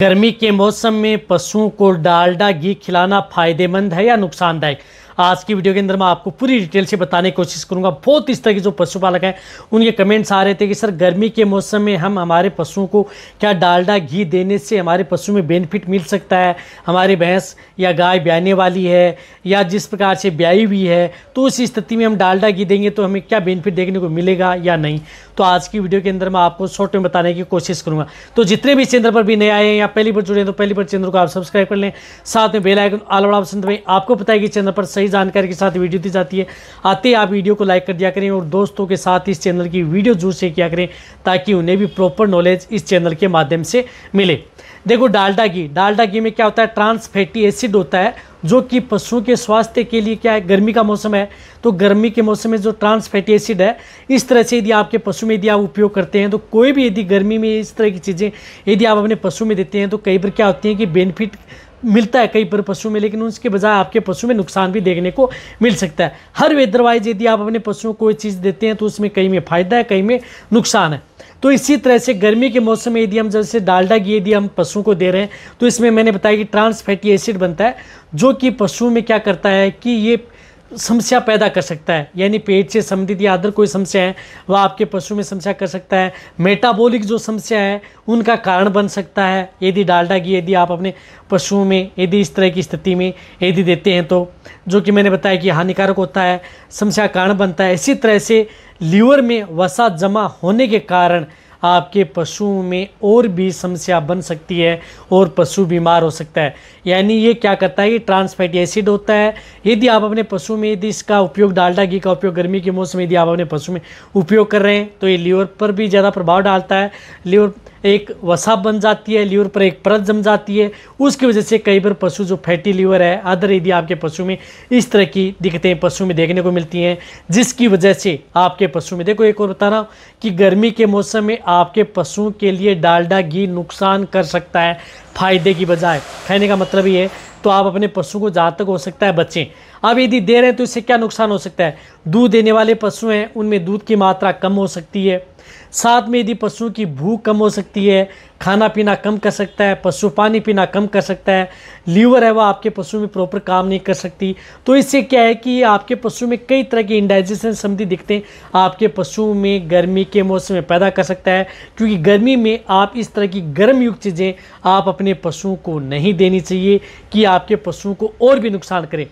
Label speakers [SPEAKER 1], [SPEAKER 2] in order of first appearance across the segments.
[SPEAKER 1] गर्मी के मौसम में पशुओं को डालडा घी खिलाना फायदेमंद है या नुकसानदायक। आज की वीडियो के अंदर मैं आपको पूरी डिटेल से बताने की कोशिश करूंगा। बहुत इस तरह के जो पशुपालक हैं उनके कमेंट्स आ रहे थे कि सर गर्मी के मौसम में हम हमारे पशुओं को क्या डालडा घी देने से हमारे पशु में बेनिफिट मिल सकता है, हमारी भैंस या गाय ब्याने वाली है या जिस प्रकार से ब्याई हुई है, तो उस स्थिति में हम डालडा घी देंगे तो हमें क्या बेनिफिट देखने को मिलेगा या नहीं। तो आज की वीडियो के अंदर मैं आपको शॉर्ट में बताने की कोशिश करूंगा। तो जितने भी चैनल पर भी नए आए हैं या पहली बार जुड़े हैं तो पहली बार चैनल को आप सब्सक्राइब कर लें, साथ में बेल आइकन ऑल वाला ऑप्शन दबाएं। आपको पता है कि चैनल पर सही जानकारी के साथ वीडियो दी जाती है। आते ही आप वीडियो को लाइक कर दिया करें और दोस्तों के साथ इस चैनल की वीडियो जरूर शेयर किया करें ताकि उन्हें भी प्रॉपर नॉलेज इस चैनल के माध्यम से मिले। देखो डालडा घी में क्या होता है, ट्रांस फैटी एसिड होता है जो कि पशुओं के स्वास्थ्य के लिए क्या है, गर्मी का मौसम है तो गर्मी के मौसम में जो ट्रांस फैटी एसिड है, इस तरह से यदि आपके पशु में यदि आप उपयोग करते हैं तो कोई भी यदि गर्मी में इस तरह की चीज़ें यदि आप अपने पशु में देते हैं तो कई बार क्या होती है कि बेनिफिट मिलता है कई पर पशु में, लेकिन उसके बजाय आपके पशु में नुकसान भी देखने को मिल सकता है। हर वेदर वाइज यदि आप अपने पशुओं को कोई चीज़ देते हैं तो उसमें कहीं में फ़ायदा है कहीं में नुकसान है। तो इसी तरह से गर्मी के मौसम में यदि हम जैसे डालडा घी यदि हम पशुओं को दे रहे हैं तो इसमें मैंने बताया कि ट्रांस फैटी एसिड बनता है जो कि पशुओं में क्या करता है कि ये समस्या पैदा कर सकता है, यानी पेट से संबंधित या अदर कोई समस्या है वह आपके पशु में समस्या कर सकता है। मेटाबॉलिक जो समस्या है उनका कारण बन सकता है यदि डालडा घी यदि आप अपने पशुओं में यदि इस तरह की स्थिति में यदि देते हैं तो, जो कि मैंने बताया कि हानिकारक होता है, समस्या कारण बनता है। इसी तरह से लीवर में वसा जमा होने के कारण आपके पशुओं में और भी समस्या बन सकती है और पशु बीमार हो सकता है। यानी ये क्या करता है, ये ट्रांस फैटी एसिड होता है। यदि आप अपने पशु में यदि इसका उपयोग डालडा घी का उपयोग गर्मी के मौसम में यदि आप अपने पशु में उपयोग कर रहे हैं तो ये लीवर पर भी ज़्यादा प्रभाव डालता है। लीवर एक वसा बन जाती है, लीवर पर एक परत जम जाती है, उसकी वजह से कई बार पशु जो फैटी लीवर है अदर यदि आपके पशु में इस तरह की दिक्कतें पशु में देखने को मिलती हैं जिसकी वजह से आपके पशु में, देखो एक और बता रहा हूँ कि गर्मी के मौसम में आपके पशुओं के लिए डालडा घी नुकसान कर सकता है फायदे की बजाय। कहने का मतलब ये है तो आप अपने पशु को जहाँ तक हो सकता है बचें। अब यदि दे रहे हैं तो इससे क्या नुकसान हो सकता है, दूध देने वाले पशु हैं उनमें दूध की मात्रा कम हो सकती है, साथ में यदि पशुओं की भूख कम हो सकती है, खाना पीना कम कर सकता है, पशु पानी पीना कम कर सकता है, लीवर है वह आपके पशु में प्रॉपर काम नहीं कर सकती। तो इससे क्या है कि आपके पशु में कई तरह की इंडाइजेशन संबंधी दिक्कतें आपके पशु में गर्मी के मौसम में पैदा कर सकता है, क्योंकि गर्मी में आप इस तरह की गर्म युक्त चीज़ें आप अपने पशुओं को नहीं देनी चाहिए कि आपके पशुओं को और भी नुकसान करें।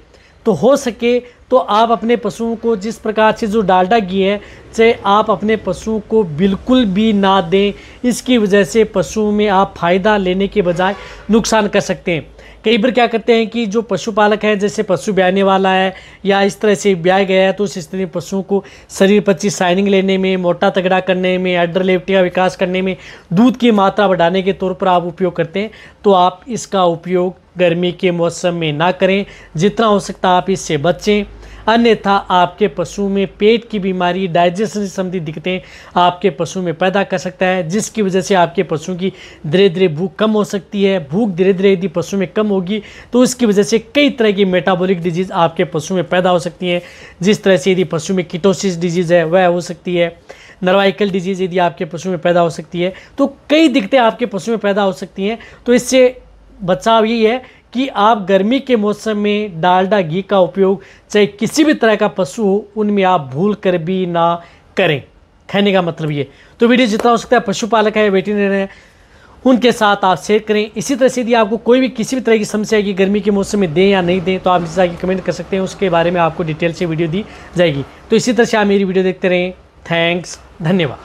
[SPEAKER 1] तो हो सके तो आप अपने पशुओं को जिस प्रकार से जो डालडा घी है चाहे आप अपने पशुओं को बिल्कुल भी ना दें, इसकी वजह से पशुओं में आप फ़ायदा लेने के बजाय नुकसान कर सकते हैं। कई बार क्या करते हैं कि जो पशुपालक है जैसे पशु ब्याने वाला है या इस तरह से ब्याया गया है तो उस स्थिति में पशुओं को शरीर पर अच्छी शाइनिंग लेने में, मोटा तगड़ा करने में, अडर लेवटी का विकास करने में, दूध की मात्रा बढ़ाने के तौर पर आप उपयोग करते हैं तो आप इसका उपयोग गर्मी के मौसम में ना करें। जितना हो सकता है आप इससे बचें, अन्यथा आपके पशु में पेट की बीमारी, डाइजेशन से संबंधित दिक्कतें आपके पशु में पैदा कर सकता है जिसकी वजह से आपके पशु की धीरे धीरे भूख कम हो सकती है। भूख धीरे धीरे यदि पशु में कम होगी तो उसकी वजह से कई तरह की मेटाबॉलिक डिजीज़ आपके पशु में पैदा हो सकती हैं। जिस तरह से यदि पशु में कीटोसिस डिजीज़ है वह हो सकती है, नर्वाइकल डिजीज़ यदि आपके पशु में पैदा हो सकती है, तो कई दिक्कतें आपके पशु में पैदा हो सकती हैं। तो इससे बचाव यही है कि आप गर्मी के मौसम में डालडा घी का उपयोग चाहे किसी भी तरह का पशु हो उनमें आप भूल कर भी ना करें। कहने का मतलब ये। तो वीडियो जितना हो सकता है पशुपालक है, वेटरनरी है, उनके साथ आप शेयर करें। इसी तरह से यदि आपको कोई भी किसी भी तरह की समस्या है कि गर्मी के मौसम में दें या नहीं दें तो आप नीचे जाकर कमेंट कर सकते हैं, उसके बारे में आपको डिटेल से वीडियो दी जाएगी। तो इसी तरह से आप मेरी वीडियो देखते रहें। थैंक्स, धन्यवाद।